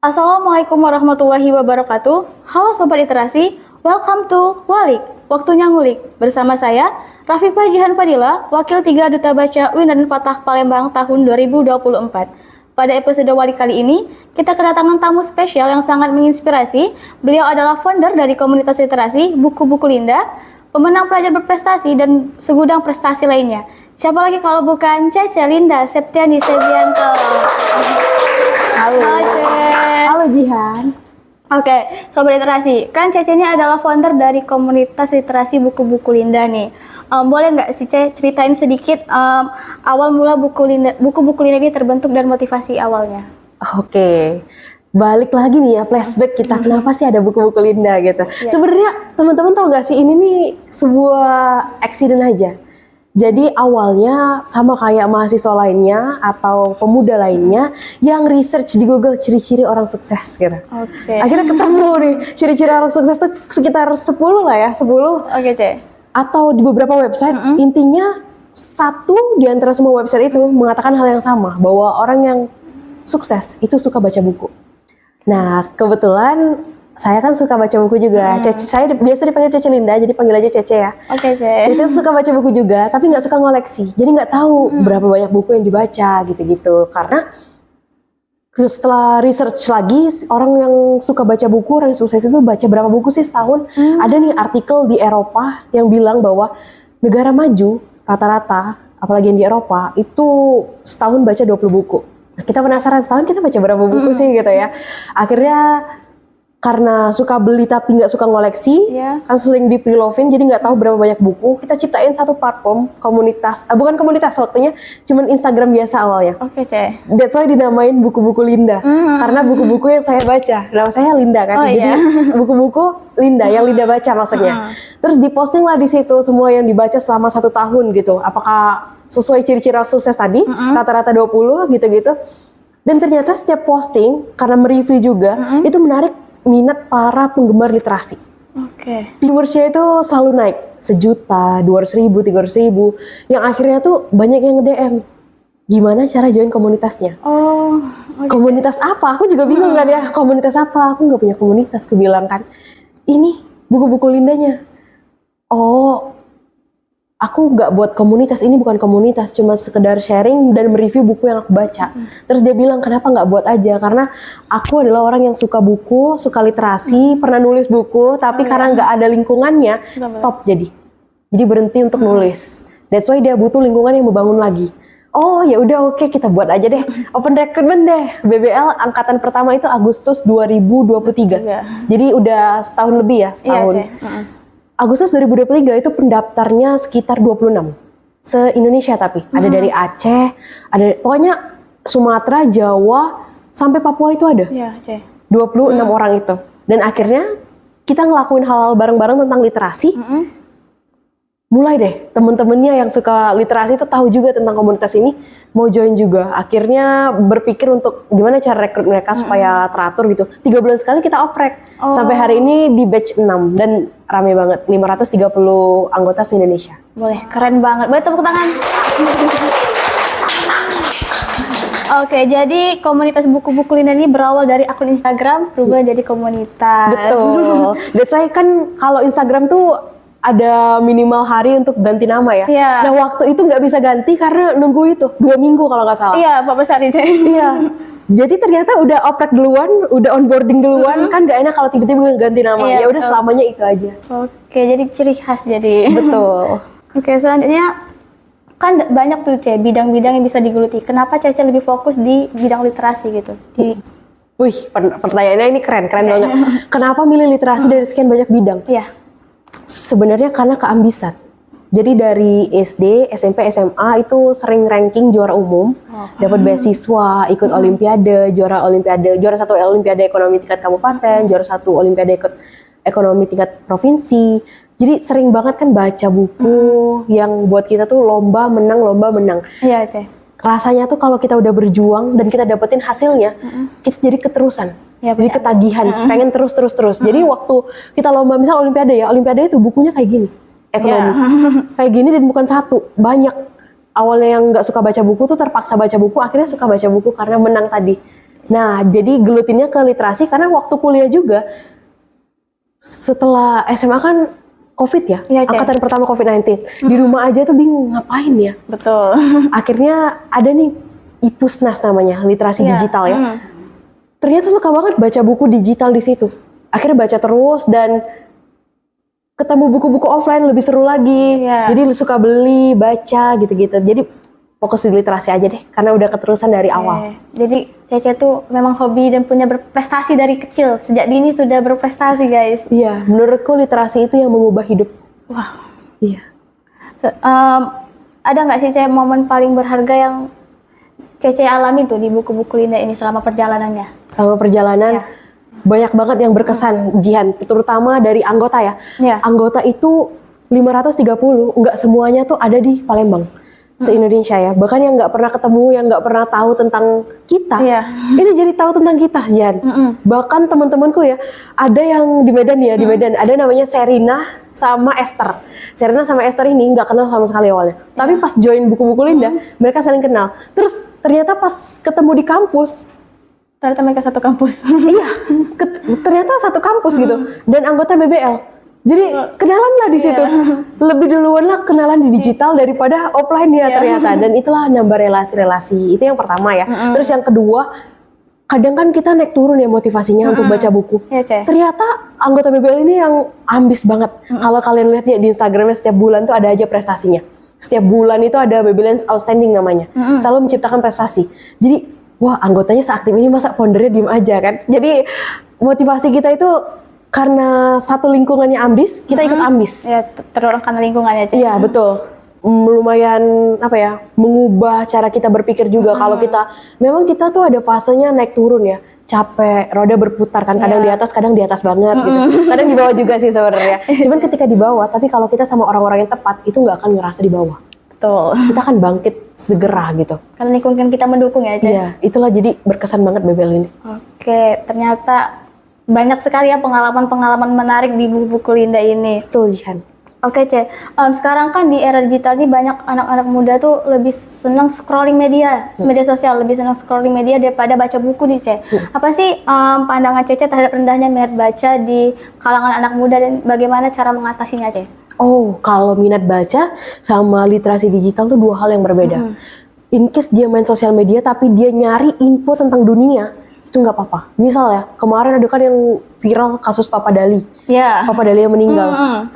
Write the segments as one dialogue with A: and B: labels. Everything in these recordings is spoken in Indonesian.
A: Assalamualaikum warahmatullahi wabarakatuh. Halo Sobat Literasi, welcome to Walik, waktunya ngulik. Bersama saya, Rafifah Jihan Fadila, Wakil 3 Duta Baca UIN Raden Patah Palembang tahun 2024. Pada episode Walik kali ini, kita kedatangan tamu spesial yang sangat menginspirasi. Beliau adalah founder dari komunitas literasi Buku-Buku Linda, pemenang pelajar berprestasi, dan segudang prestasi lainnya. Siapa lagi kalau bukan Cece Linda Septiani Sebianto.
B: Halo.
A: Cece.
B: Halo Jihan.
A: Oke, Sobat Literasi, kan Cece ini adalah founder dari komunitas literasi Buku-Buku Linda nih. Boleh nggak sih Cece ceritain sedikit awal mula Buku-Buku Linda ini terbentuk dan motivasi awalnya?
B: Oke. Balik lagi nih ya, flashback kita. Kenapa sih ada Buku-Buku Linda gitu? Sebenarnya teman-teman tahu nggak sih, ini nih sebuah accident aja. Jadi awalnya sama kayak mahasiswa lainnya atau pemuda lainnya yang research di Google ciri-ciri orang sukses gitu.
A: Oke.
B: Akhirnya ketemu nih ciri-ciri orang sukses tuh sekitar 10 lah ya, 10.
A: Oke, Cece.
B: Atau di beberapa website, intinya satu di antara semua website itu mengatakan hal yang sama, bahwa orang yang sukses itu suka baca buku. Nah, kebetulan saya kan suka baca buku juga. Saya biasa dipanggil Cece Linda, jadi panggil aja Cece ya.
A: Oke, Cece.
B: Cece suka baca buku juga, tapi nggak suka ngoleksi. Jadi nggak tahu berapa banyak buku yang dibaca gitu-gitu. Karena setelah research lagi, orang yang suka baca buku, orang yang sukses itu baca berapa buku sih setahun? Ada nih artikel di Eropa yang bilang bahwa negara maju rata-rata, apalagi yang di Eropa, itu setahun baca 20 buku. Nah, kita penasaran setahun kita baca berapa buku sih gitu ya. Akhirnya karena suka beli tapi nggak suka ngoleksi, kan sering di pre-lovin, jadi nggak tahu berapa banyak buku. Kita ciptain satu platform komunitas, bukan komunitas, waktunya cuman Instagram biasa awalnya.
A: Oke, Cece.
B: That's why dinamain Buku-Buku Linda, karena buku-buku yang saya baca. Nama saya Linda kan, jadi buku-buku Linda yang Linda baca maksudnya. Terus diposting lah di situ semua yang dibaca selama 1 tahun gitu. Apakah sesuai ciri-ciri orang sukses tadi, rata-rata 20 gitu-gitu. Dan ternyata setiap posting, karena mereview juga, itu menarik minat para penggemar literasi.
A: Oke.
B: Viewersnya itu selalu naik, 1 juta, 200.000, 300.000, yang akhirnya tuh banyak yang nge-DM. Gimana cara join komunitasnya?
A: Oh,
B: komunitas apa? Aku juga bingung kan ya, komunitas apa? Aku nggak punya komunitas, aku bilang kan. Ini Buku-Buku Lindanya. Oh, aku nggak buat komunitas, ini bukan komunitas, cuma sekedar sharing dan mereview buku yang aku baca. Terus dia bilang, kenapa nggak buat aja? Karena aku adalah orang yang suka buku, suka literasi, pernah nulis buku, tapi karena nggak ada lingkungannya, stop jadi berhenti untuk nulis. That's why dia butuh lingkungan yang membangun lagi. Oh ya udah, oke, kita buat aja deh. Open recruitment deh. BBL angkatan pertama itu Agustus 2023. Jadi udah setahun lebih ya, setahun. Agustus 2023 itu pendaftarnya sekitar 26 se-Indonesia, tapi ada dari Aceh, ada pokoknya Sumatera, Jawa, sampai Papua itu ada.
A: Iya, Cece.
B: 26 orang itu. Dan akhirnya kita ngelakuin hal-hal bareng-bareng tentang literasi. Mulai deh temen-temennya yang suka literasi itu tahu juga tentang komunitas ini, mau join juga. Akhirnya berpikir untuk gimana cara rekrut mereka supaya teratur gitu. 3 bulan sekali kita oprek. Sampai hari ini di batch 6 dan rame banget, 530 anggota se-Indonesia.
A: Boleh, keren banget. Boleh tepuk tangan. Oke, jadi komunitas Buku-Buku Linda ini berawal dari akun Instagram, berubah jadi komunitas.
B: Betul. That's why kan kalau Instagram tuh ada minimal hari untuk ganti nama ya. Nah waktu itu nggak bisa ganti karena nunggu itu 2 minggu kalau nggak salah.
A: Iya, Pak Besar ini.
B: Iya. Jadi ternyata udah oprek duluan, udah onboarding duluan, kan nggak enak kalau tiba-tiba ganti nama. Ya udah selamanya itu aja.
A: Oke, jadi ciri khas jadi.
B: Betul.
A: Oke, selanjutnya kan banyak tuh bidang-bidang yang bisa digeluti. Kenapa Cece lebih fokus di bidang literasi gitu?
B: Wih, pertanyaannya ini keren banget. Kenapa milih literasi dari sekian banyak bidang?
A: Iya.
B: Sebenarnya karena keambisan. Jadi dari SD, SMP, SMA itu sering ranking juara umum, dapat beasiswa, ikut olimpiade, juara 1 olimpiade ekonomi tingkat kabupaten, juara 1 olimpiade ekonomi tingkat provinsi. Jadi sering banget kan baca buku yang buat kita tuh lomba menang.
A: Iya, Ceh.
B: Rasanya tuh kalau kita udah berjuang dan kita dapetin hasilnya, kita jadi keterusan. Jadi ketagihan, pengen terus. Jadi waktu kita lomba, misal olimpiade itu bukunya kayak gini, ekonomi. Kayak gini dan bukan satu, banyak. Awalnya yang nggak suka baca buku tuh terpaksa baca buku, akhirnya suka baca buku karena menang tadi. Nah, jadi gelutinnya ke literasi karena waktu kuliah juga, setelah SMA kan COVID ya,
A: Iya, Cek.
B: angkatan pertama COVID-19. Di rumah aja tuh bingung ngapain ya.
A: Betul.
B: Akhirnya ada nih IPUSNAS namanya, literasi
A: Iya.
B: digital ya. Ternyata suka banget baca buku digital di situ. Akhirnya baca terus dan ketemu buku-buku offline lebih seru lagi.
A: Iya.
B: Jadi suka beli, baca gitu-gitu. Jadi fokus di literasi aja deh, karena udah keterusan dari awal.
A: Jadi Cece tuh memang hobi dan punya berprestasi dari kecil. Sejak dini sudah berprestasi, guys.
B: Iya, menurutku literasi itu yang mengubah hidup.
A: Wah.
B: Iya.
A: Ada nggak sih Cece momen paling berharga yang Cece alami tuh di buku-buku Linda ini selama perjalanannya?
B: Selama perjalanan banyak banget yang berkesan, Jihan, terutama dari anggota ya.
A: Iya.
B: Anggota itu 530, nggak semuanya tuh ada di Palembang. Se-Indonesia ya, bahkan yang nggak pernah ketemu, yang nggak pernah tahu tentang kita,
A: Iya.
B: itu jadi tahu tentang kita, Jan. Bahkan teman-temanku ya, ada yang di Medan ya, di Medan ada namanya Serina sama Esther. Serina sama Esther ini nggak kenal sama sekali awalnya, tapi pas join buku-buku Linda, mereka saling kenal. Terus ternyata pas ketemu di kampus,
A: Ternyata mereka satu kampus.
B: iya, ternyata satu kampus gitu, dan anggota BBL. Jadi kenalan lah di situ. Lebih duluan lah kenalan di digital daripada offline ya ternyata. Dan itulah nambah relasi-relasi. Itu yang pertama ya. Terus yang kedua, kadang kan kita naik turun ya motivasinya untuk baca buku.
A: Iya, Ceh.
B: Ternyata anggota BBL ini yang ambis banget. Kalau kalian lihat ya di Instagramnya setiap bulan tuh ada aja prestasinya. Setiap bulan itu ada BBL Outstanding namanya. Selalu menciptakan prestasi. Jadi, wah anggotanya seaktif ini masa foundernya diem aja kan. Jadi motivasi kita itu karena satu lingkungannya ambis, kita ikut ambis.
A: Ya, terdorong karena lingkungannya, Ceh.
B: Iya betul. Lumayan apa ya, mengubah cara kita berpikir juga. Kalau memang kita tuh ada fasenya naik turun ya, capek, roda berputar kan, kadang di atas, kadang di atas banget gitu. Kadang di bawah juga sih sebenarnya. Cuman ketika di bawah, tapi kalau kita sama orang-orang yang tepat, itu nggak akan ngerasa di bawah.
A: Betul.
B: Kita akan bangkit segera gitu.
A: Karena lingkungan kita mendukung ya, Ceh.
B: Iya, itulah jadi berkesan banget BBL ini.
A: Oke, ternyata banyak sekali ya pengalaman-pengalaman menarik di buku-buku Linda ini.
B: Betul, Jihan.
A: Oke, Ce. Sekarang kan di era digital ini banyak anak-anak muda tuh lebih senang scrolling media sosial, lebih senang scrolling media daripada baca buku nih, Ce. Apa sih pandangan Cece terhadap rendahnya minat baca di kalangan anak muda dan bagaimana cara mengatasinya, Ce?
B: Oh, kalau minat baca sama literasi digital tuh dua hal yang berbeda. In case dia main sosial media tapi dia nyari info tentang dunia, itu nggak apa-apa. Misal ya, kemarin ada kan yang viral kasus Papa Dali.
A: Ya.
B: Papa Dali yang meninggal.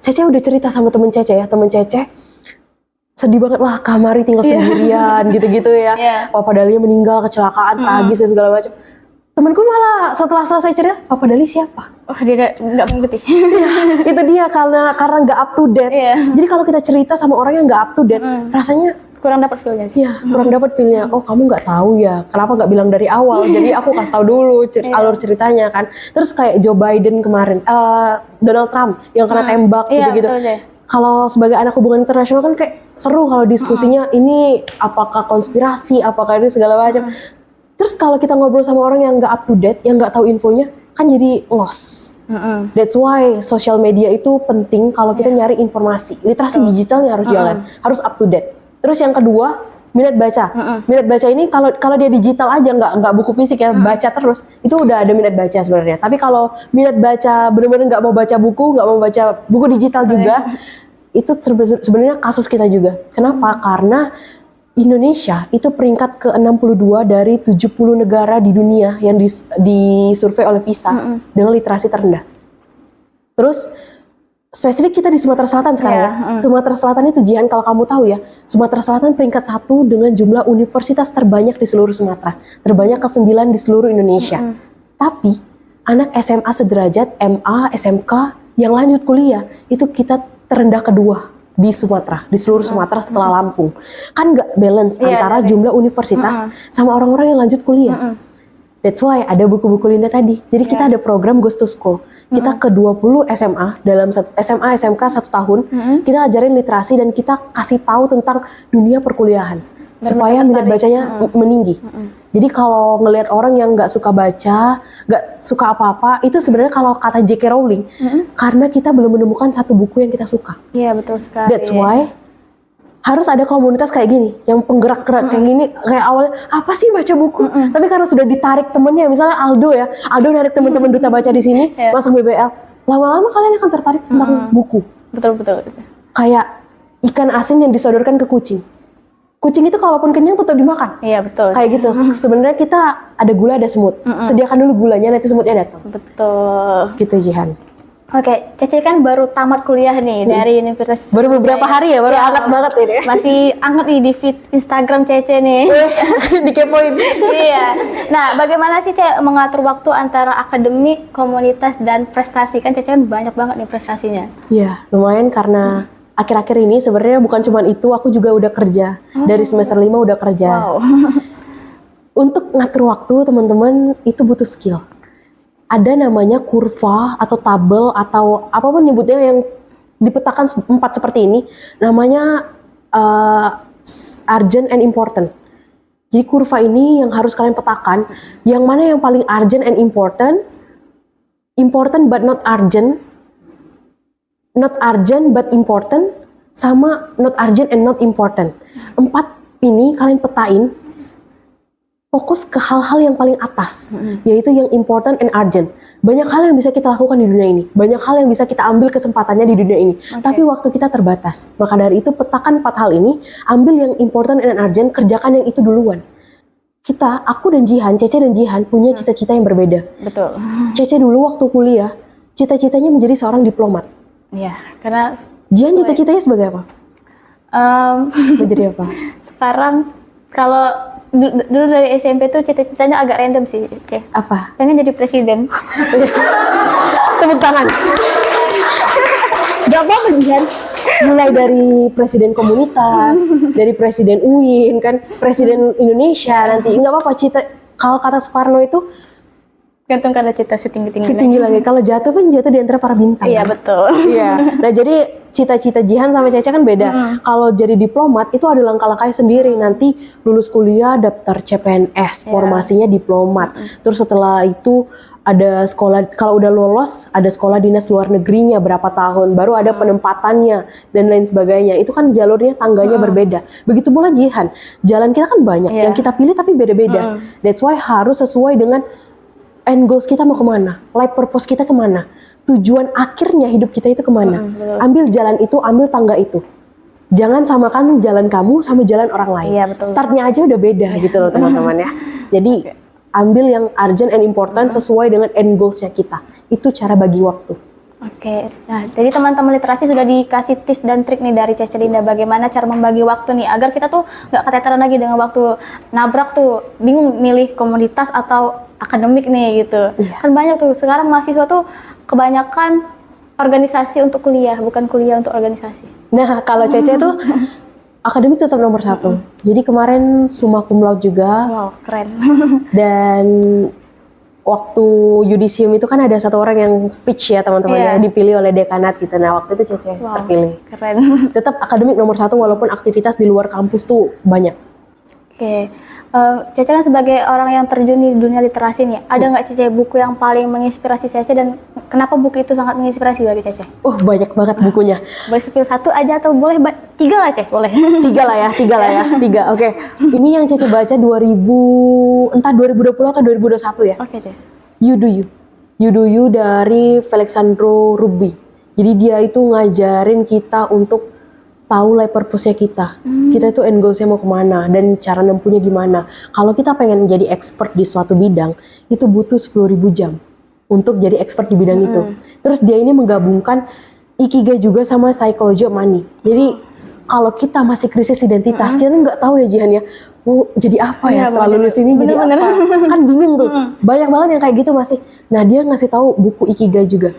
B: Cece udah cerita sama temen Cece ya, temen Cece sedih banget lah, kamari tinggal sendirian gitu-gitu ya. Papa Dali yang meninggal, kecelakaan, tragis dan segala macam. Temenku malah setelah selesai cerita, Papa Dali siapa?
A: Oh, dia nggak mengikuti.
B: Itu dia karena nggak up to date. Jadi kalau kita cerita sama orang yang nggak up to date, rasanya
A: kurang dapat feel-nya sih.
B: Iya, kurang dapat feel-nya. Oh, kamu nggak tahu ya. Kenapa nggak bilang dari awal? Jadi aku kasih tahu dulu alur ceritanya kan. Terus kayak Joe Biden kemarin, Donald Trump yang kena tembak gitu-gitu. Kalau sebagai anak hubungan internasional kan kayak seru kalau diskusinya ini apakah konspirasi, apakah ini segala macam. Terus kalau kita ngobrol sama orang yang nggak up to date, yang nggak tahu infonya, kan jadi lost. That's why social media itu penting kalau kita nyari informasi. Literasi digitalnya harus jalan, harus up to date. Terus yang kedua, minat baca. Minat baca ini kalau dia digital aja, nggak buku fisik ya, baca terus, itu udah ada minat baca sebenarnya. Tapi kalau minat baca benar-benar nggak mau baca buku, nggak mau baca buku digital juga, itu sebenarnya kasus kita juga. Kenapa? Karena Indonesia itu peringkat ke-62 dari 70 negara di dunia yang disurvei oleh PISA dengan literasi terendah. Terus spesifik kita di Sumatera Selatan sekarang ya. Sumatera Selatan itu, Jihan, kalau kamu tahu ya, Sumatera Selatan peringkat 1 dengan jumlah universitas terbanyak di seluruh Sumatera. Terbanyak ke-9 di seluruh Indonesia. Tapi anak SMA sederajat, MA, SMK yang lanjut kuliah, itu kita terendah kedua di Sumatera, di seluruh Sumatera setelah Lampung. Kan nggak balance antara jumlah universitas sama orang-orang yang lanjut kuliah. That's why ada buku-buku Linda tadi. Jadi kita ada program Ghost to School. Kita ke 20 SMA dalam SMA SMK 1 tahun, kita ajarin literasi dan kita kasih tahu tentang dunia perkuliahan supaya minat bacanya meninggi. Jadi kalau ngelihat orang yang nggak suka baca, nggak suka apa-apa, itu sebenarnya kalau kata J.K. Rowling, karena kita belum menemukan satu buku yang kita suka.
A: Iya, betul sekali.
B: That's why harus ada komunitas kayak gini, yang penggerak-gerak kayak gini. Kayak awalnya apa sih baca buku, tapi karena sudah ditarik temennya, misalnya Aldo ya, Aldo narik teman-teman duta baca di sini masuk BBL, lama-lama kalian akan tertarik tentang buku.
A: Betul.
B: Kayak ikan asin yang disodorkan ke kucing. Kucing itu kalaupun kenyang tetap dimakan.
A: Iya, betul.
B: Kayak gitu. Sebenarnya kita ada gula, ada semut. Sediakan dulu gulanya, nanti semutnya datang.
A: Betul.
B: Gitu, Jihan.
A: Oke, Cece kan baru tamat kuliah nih dari Universitas.
B: Baru beberapa hari ya, baru hangat banget ini.
A: Masih hangat nih di feed Instagram Cece nih.
B: Dikepoin.
A: Iya. Nah, bagaimana sih Cece mengatur waktu antara akademik, komunitas, dan prestasi? Kan Cece kan banyak banget nih prestasinya.
B: Iya, lumayan karena akhir-akhir ini sebenarnya bukan cuma itu, aku juga udah kerja. Dari semester 5 udah kerja.
A: Wow.
B: Untuk ngatur waktu, teman-teman, itu butuh skill. Ada namanya kurva atau tabel atau apapun nyebutnya yang dipetakan 4 seperti ini, namanya urgent and important. Jadi kurva ini yang harus kalian petakan, yang mana yang paling urgent and important but not urgent but important, sama not urgent and not important. 4 ini kalian petain, fokus ke hal-hal yang paling atas, yaitu yang important and urgent. Banyak hal yang bisa kita lakukan di dunia ini, banyak hal yang bisa kita ambil kesempatannya di dunia ini, tapi waktu kita terbatas. Maka dari itu petakan 4 hal ini, ambil yang important and urgent, kerjakan yang itu duluan. Aku dan Jihan, Cece dan Jihan punya cita-cita yang berbeda.
A: Betul.
B: Cece dulu waktu kuliah, cita-citanya menjadi seorang diplomat.
A: Iya, karena
B: Jihan cita-citanya sebagai apa? Menjadi apa?
A: Sekarang kalau dulu dari SMP tuh cita-citanya agak random sih, Ceh.
B: Apa?
A: Pengen jadi presiden.
B: Tepuk tangan. Gak apa-apa, Jihan. Mulai dari presiden komunitas, dari presiden UIN, kan, presiden Indonesia nanti. Nggak apa-apa, kalau kata Soekarno itu,
A: Gantung kada cita setinggi-tinggi.
B: setinggi lagi. Kalau jatuh kan jatuh di antara para bintang.
A: Iya,
B: kan?
A: betul.
B: Iya. Nah, jadi cita-cita Jihan sama Cece kan beda. Kalau jadi diplomat itu ada langkah-langkahnya sendiri. Nanti lulus kuliah daftar CPNS, formasinya diplomat. Terus setelah itu ada sekolah, kalau udah lolos ada sekolah dinas luar negerinya berapa tahun, baru ada penempatannya dan lain sebagainya. Itu kan jalurnya, tangganya berbeda. Begitu pula Jihan. Jalan kita kan banyak, yang kita pilih tapi beda-beda. That's why harus sesuai dengan end goals kita mau kemana, life purpose kita kemana, tujuan akhirnya hidup kita itu kemana. Ambil jalan itu, ambil tangga itu. Jangan samakan jalan kamu sama jalan orang lain.
A: Iya, betul.
B: Startnya aja udah beda gitu loh teman-teman ya. Jadi ambil yang urgent and important sesuai dengan end goals-nya kita. Itu cara bagi waktu.
A: Oke, nah jadi teman-teman literasi sudah dikasih tips dan trik nih dari Cece Linda bagaimana cara membagi waktu nih agar kita tuh nggak keteteran lagi dengan waktu, nabrak tuh bingung milih komunitas atau akademik nih gitu. Kan banyak tuh sekarang mahasiswa tuh kebanyakan organisasi untuk kuliah, bukan kuliah untuk organisasi.
B: Nah kalau Cece tuh akademik tetap nomor 1. Jadi kemarin summa cum laude juga.
A: Wow, keren.
B: Dan waktu yudisium itu kan ada satu orang yang speech ya teman-teman ya, dipilih oleh dekanat gitu. Nah waktu itu Cece terpilih.
A: Keren.
B: Tetap akademik nomor 1 walaupun aktivitas di luar kampus tuh banyak.
A: Oke. Cece kan sebagai orang yang terjun di dunia literasi nih, ada nggak Cece buku yang paling menginspirasi Cece dan kenapa buku itu sangat menginspirasi bagi Cece?
B: Banyak banget bukunya.
A: Boleh spill 1 aja atau boleh 3 lah Cece, boleh.
B: 3 lah ya, 3. Oke. Ini yang Cece baca entah 2020 atau 2021 ya.
A: Oke Cece.
B: You Do You dari Alexandro Ruby. Jadi dia itu ngajarin kita untuk tahu life purpose-nya kita. Kita itu end goals-nya mau kemana dan cara nempuhnya gimana. Kalau kita pengen jadi expert di suatu bidang, itu butuh 10.000 jam untuk jadi expert di bidang itu. Terus dia ini menggabungkan Ikigai juga sama psychology of money. Jadi kalau kita masih krisis identitas, kita nggak tahu ya Jihan ya, mau jadi apa ya setelah lulus ini, jadi apa. Kan bingung tuh. Banyak banget yang kayak gitu masih. Nah dia ngasih tahu buku Ikigai juga.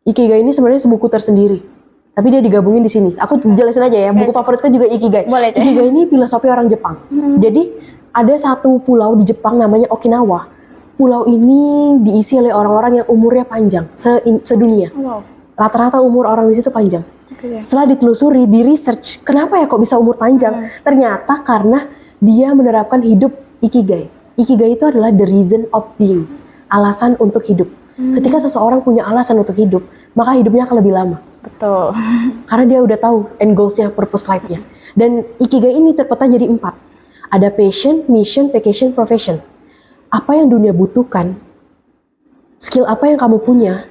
B: Ikigai ini sebenarnya sebuku tersendiri. Tapi dia digabungin di sini. Aku jelasin aja ya. Buku favoritku juga Ikigai. Ikigai ini filosofi orang Jepang. Jadi ada satu pulau di Jepang namanya Okinawa. Pulau ini diisi oleh orang-orang yang umurnya panjang sedunia. Rata-rata umur orang di situ panjang. Setelah ditelusuri, di research, kenapa ya kok bisa umur panjang? Ternyata karena dia menerapkan hidup Ikigai. Ikigai itu adalah the reason of being, alasan untuk hidup. Ketika seseorang punya alasan untuk hidup, maka hidupnya akan lebih lama.
A: Betul.
B: Karena dia udah tahu end goals-nya, purpose life-nya. Dan ikigai ini terpecah jadi 4. Ada passion, mission, vacation, profession. Apa yang dunia butuhkan, skill apa yang kamu punya,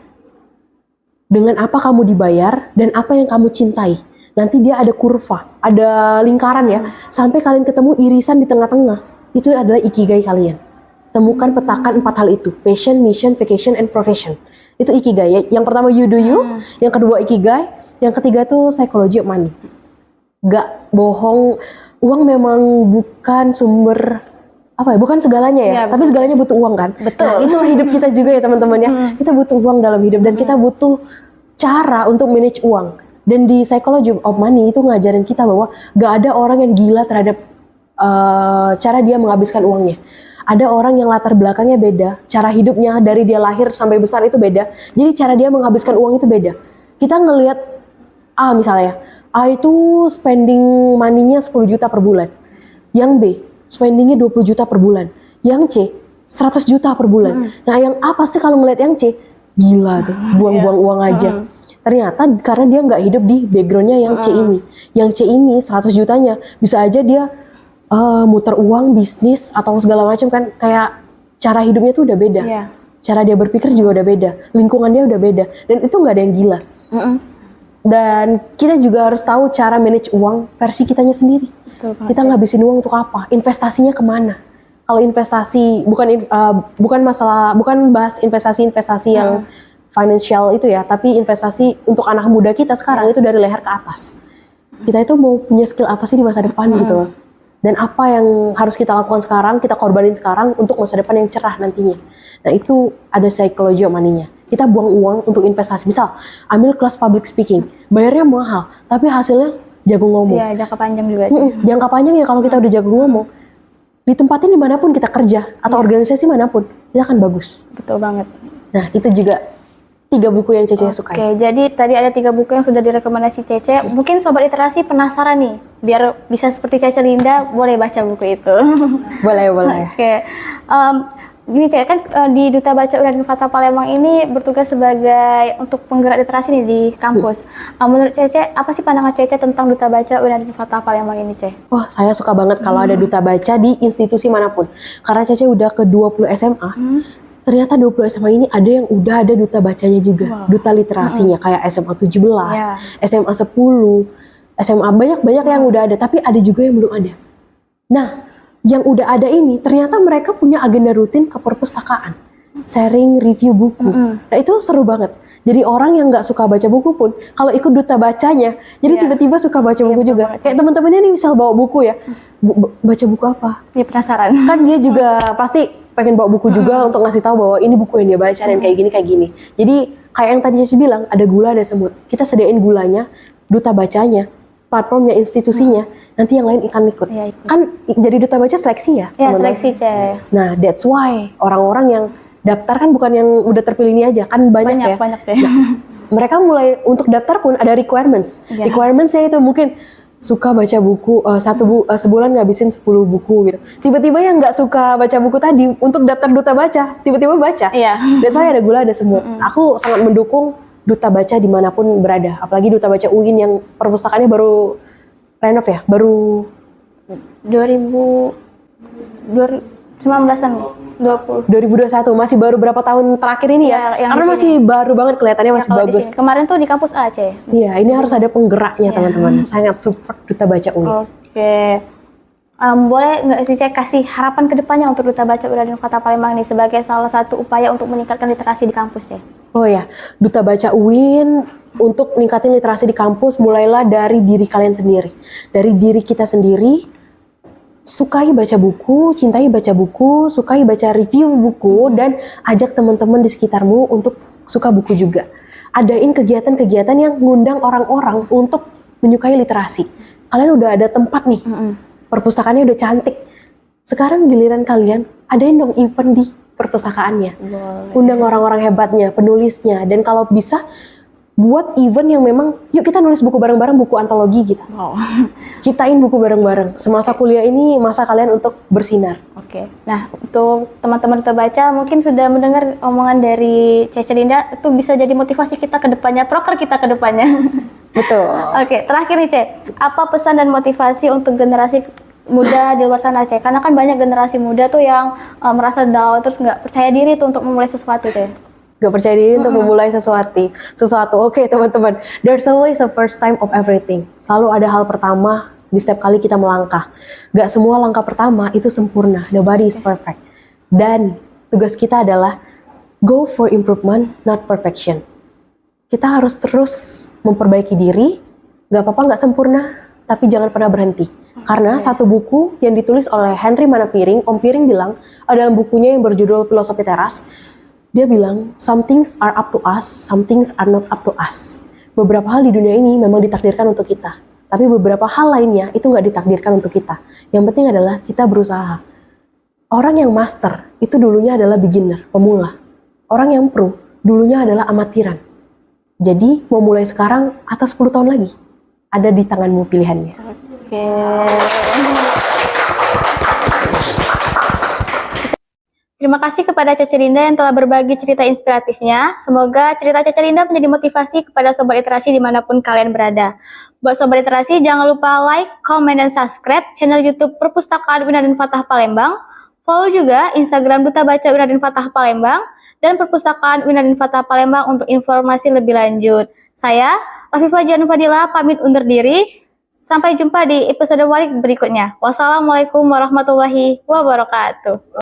B: dengan apa kamu dibayar, dan apa yang kamu cintai. Nanti dia ada kurva, ada lingkaran ya, sampai kalian ketemu irisan di tengah-tengah. Itu adalah ikigai kalian. Temukan, petakan 4 hal itu. Passion, mission, vacation, and profession. Itu ikigai ya. Yang pertama you do you, yang kedua ikigai, yang ketiga tuh psychology of money. Gak bohong, uang memang bukan sumber bukan segalanya ya,
A: Ya,
B: tapi segalanya butuh uang kan.
A: Betul.
B: Nah itu hidup kita juga ya teman-teman ya. Kita butuh uang dalam hidup dan kita butuh cara untuk manage uang. Dan di psychology of money itu ngajarin kita bahwa gak ada orang yang gila terhadap cara dia menghabiskan uangnya. Ada orang yang latar belakangnya beda, cara hidupnya dari dia lahir sampai besar itu beda. Jadi cara dia menghabiskan uang itu beda. Kita ngelihat A misalnya, A itu spending money-nya 10 juta per bulan. Yang B, spendingnya 20 juta per bulan. Yang C, 100 juta per bulan. Nah yang A pasti kalau ngelihat yang C, gila tuh, buang-buang uang aja. Ternyata karena dia nggak hidup di backgroundnya yang C ini. Yang C ini 100 jutanya, bisa aja dia muter uang, bisnis, atau segala macam kan. Kayak cara hidupnya tuh udah beda.
A: Iya.
B: Cara dia berpikir juga udah beda. Lingkungan dia udah beda. Dan itu nggak ada yang gila. Dan kita juga harus tahu cara manage uang versi kitanya sendiri.
A: Betul banget.
B: Kita ngabisin uang untuk apa? Investasinya kemana? Kalau investasi bukan bahas investasi yang financial itu ya, tapi investasi untuk anak muda kita sekarang itu dari leher ke atas. Kita itu mau punya skill apa sih di masa depan gitu loh. Dan apa yang harus kita lakukan sekarang, kita korbanin sekarang untuk masa depan yang cerah nantinya. Nah itu ada psychology of money-nya. Kita buang uang untuk investasi. Misal, ambil kelas public speaking, bayarnya mahal, tapi hasilnya jago ngomong.
A: Iya, jangka panjang juga.
B: Jangka panjang ya kalau kita udah jago ngomong, ditempatin dimanapun kita kerja, atau organisasi manapun, kita akan bagus.
A: Betul banget.
B: Nah itu juga 3 buku yang Cece sukai.
A: Oke, jadi tadi ada 3 buku yang sudah direkomendasi Cece. Mungkin Sobat Literasi penasaran nih, biar bisa seperti Cece Linda, boleh baca buku itu.
B: Boleh.
A: Oke, gini Cece, kan di Duta Baca Unadin Fatah Palembang ini bertugas sebagai untuk penggerak literasi nih di kampus. Menurut Cece, apa sih pandangan Cece tentang Duta Baca Unadin Fatah Palembang ini, Cece?
B: Wah, saya suka banget kalau ada duta baca di institusi manapun. Karena Cece udah ke 20 SMA, ternyata 20 SMA ini ada yang udah ada duta bacanya juga. Duta literasinya, kayak SMA 17, SMA 10, SMA banyak yang udah ada, tapi ada juga yang belum ada. Nah, yang udah ada ini, ternyata mereka punya agenda rutin ke perpustakaan. Sharing, review buku. Nah, itu seru banget. Jadi orang yang nggak suka baca buku pun, kalau ikut duta bacanya, jadi tiba-tiba suka baca buku juga. Kayak teman-temannya nih misal bawa buku ya, baca buku apa?
A: Dia penasaran.
B: Kan dia juga pasti pengen bawa buku juga untuk ngasih tahu bahwa ini buku yang dia baca dan kayak gini. Jadi kayak yang tadi Cici bilang, ada gula ada semut. Kita sediain gulanya, duta bacanya, platformnya, institusinya, nanti yang lain ikut.
A: Ikut.
B: Kan jadi duta baca seleksi ya?
A: Ya, seleksi, Cek.
B: Nah, that's why orang-orang yang daftar kan bukan yang udah terpilih ini aja, kan banyak ya.
A: Banyak, Cek.
B: Nah, mereka mulai untuk daftar pun ada requirements. Requirements-nya itu mungkin suka baca buku, sebulan ngabisin 10 buku gitu. Tiba-tiba yang nggak suka baca buku tadi, untuk daftar duta baca, tiba-tiba baca.
A: Iya.
B: Dan saya ada gula, ada semut. Aku sangat mendukung duta baca dimanapun berada. Apalagi duta baca UIN yang perpustakaannya baru renov ya, baru
A: 2019-an,
B: 2021, masih baru berapa tahun terakhir ini ya.
A: Yang
B: Karena masih baru banget kelihatannya, masih
A: kalau di
B: bagus.
A: sini. Kemarin tuh di kampus A, Cek.
B: Iya, ini harus ada penggeraknya teman-teman. Sangat support duta baca UIN.
A: Oke. Boleh nggak sih Cek kasih harapan ke depannya untuk Duta Baca Unadin Fatah Palembang ini sebagai salah satu upaya untuk meningkatkan literasi di kampus, Cek?
B: Oh ya, Duta Baca UIN untuk meningkatin literasi di kampus mulailah dari diri kalian sendiri. Dari diri kita sendiri, sukai baca buku, cintai baca buku, sukai baca review buku, dan ajak teman-teman di sekitarmu untuk suka buku juga. Adain kegiatan-kegiatan yang ngundang orang-orang untuk menyukai literasi. Kalian udah ada tempat nih, perpustakaannya udah cantik. Sekarang giliran kalian adain dong event di perpustakaannya. Undang orang-orang hebatnya, penulisnya, dan kalau bisa buat event yang memang, yuk kita nulis buku bareng-bareng, buku antologi gitu. Ciptain buku bareng-bareng. Semasa kuliah ini masa kalian untuk bersinar.
A: Oke. Nah, untuk teman-teman Duta Baca mungkin sudah mendengar omongan dari Cece Linda, itu bisa jadi motivasi kita ke depannya, proker kita ke depannya.
B: Betul.
A: Oke, terakhir nih, Ce. Apa pesan dan motivasi untuk generasi muda di luar sana, Ce? Karena kan banyak generasi muda tuh yang merasa down, terus nggak percaya diri tuh untuk memulai sesuatu, Ce.
B: Gak percaya diri untuk memulai sesuatu. Oke, teman-teman, there's always a first time of everything. Selalu ada hal pertama di setiap kali kita melangkah. Gak semua langkah pertama itu sempurna. Nobody is perfect. Dan tugas kita adalah go for improvement, not perfection. Kita harus terus memperbaiki diri. Gak apa-apa gak sempurna, tapi jangan pernah berhenti. Karena satu buku yang ditulis oleh Henry Manapiring, Om Piring bilang, dalam bukunya yang berjudul Filosofi Teras, dia bilang, some things are up to us, some things are not up to us. Beberapa hal di dunia ini memang ditakdirkan untuk kita. Tapi beberapa hal lainnya itu nggak ditakdirkan untuk kita. Yang penting adalah kita berusaha. Orang yang master itu dulunya adalah beginner, pemula. Orang yang pro dulunya adalah amatiran. Jadi mau mulai sekarang atau 10 tahun lagi, ada di tanganmu pilihannya.
A: Oke. Terima kasih kepada Caca Linda yang telah berbagi cerita inspiratifnya. Semoga cerita Caca Linda menjadi motivasi kepada Sobat Literasi dimanapun kalian berada. Buat Sobat Literasi, jangan lupa like, comment, dan subscribe channel YouTube Perpustakaan Wina dan Fatah Palembang. Follow juga Instagram Duta Baca Wina dan Fatah Palembang dan Perpustakaan Wina dan Fatah Palembang untuk informasi lebih lanjut. Saya, Rafifah Jihan Fadila, pamit undur diri. Sampai jumpa di episode Walik berikutnya. Wassalamualaikum warahmatullahi wabarakatuh.